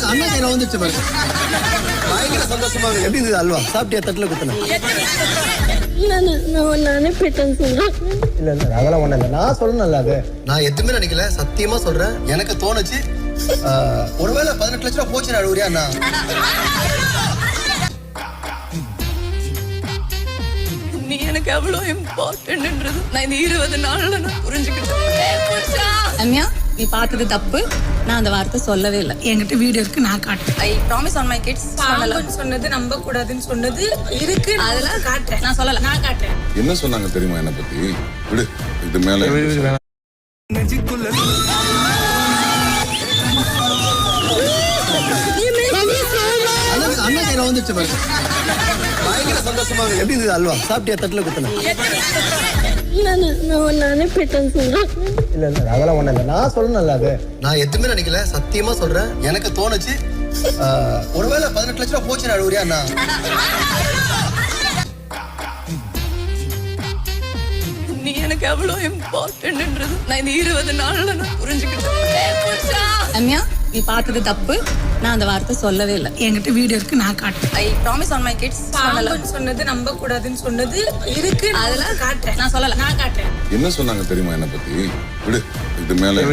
அண்ணா கையில வந்துச்சு பாருங்க. பயங்கர சந்தோஷமா இருக்கு. எப்படி இருந்தது அல்வா? சாப்பிட்டியா? தட்டுல குத்துன? நானே போயிட்டேன் சொல்றேன். இல்ல இல்ல அதெல்லாம் ஒண்ணு இல்ல. நான் சொல்லணும்ல அது. நான் எதுவுமே நினைக்கல. சத்தியமா சொல்றேன். எனக்கு தோணுச்சு ஒருவேளை 18 லட்சம் ரூபாய் போச்சு அழுவுறியா அண்ணா? நீ எனக்கு எவ்வளவு இம்பார்ட்டன்ட்ன்றது நான் இந்த 20 நாள்ல நான் புரிஞ்சுக்கிட்டேன். ரம்யா, நீ பார்த்தது தப்பு. நான் அந்த வார்த்தை சொல்லவே இல்லை. என்கிட்ட வீடியோ இருக்கு, நான் காட்டுறேன். I promise on my kids. சொன்னது நம்ப கூடாதுன்னு சொன்னது இருக்கு, அதெல்லாம் காட்டுறேன். நான் சொல்லல. நான் காட்டுறேன். என்ன சொன்னாங்க தெரியுமா என்ன பத்தி? விடு, இது மேல அண்ணா கையில வந்துச்சு பாருங்க. பயங்கர சந்தோஷமா இருக்கு. எப்படி இருந்தது அல்வா? சாப்பிட்டியா? தட்டுல குத்துன? நானே போயிட்டேன் சொல்றேன். இல்ல இல்ல அதெல்லாம் ஒண்ணு இல்ல. நான் சொல்லணும்ல அது. நான் எதுவுமே நினைக்கல. சத்தியமா சொல்றேன். எனக்கு தோணுச்சு ஒருவேளை 18 லட்சம் ரூபாய் போச்சு அழுவுறியா அண்ணா? நீ எனக்கு எவ்வளவு இம்பார்ட்டன்ட்ன்றது நான் இந்த 20 நாள்ல நான் புரிஞ்சுக்கிட்டேன். ரம்யா, நீ பார்த்தது தப்பு. நான் அந்த வார்த்தை சொல்லவே இல்லை. என்கிட்ட வீடியோ இருக்கு, நான் காட்டுறேன். I promise on my kids. சொன்னது நம்ப கூடாதுன்னு சொன்னது இருக்கு, அதெல்லாம் காட்டுறேன். நான் சொல்லல. நான் காட்டுறேன். என்ன சொன்னாங்க தெரியுமா என்ன பத்தி? விடு, இது மேல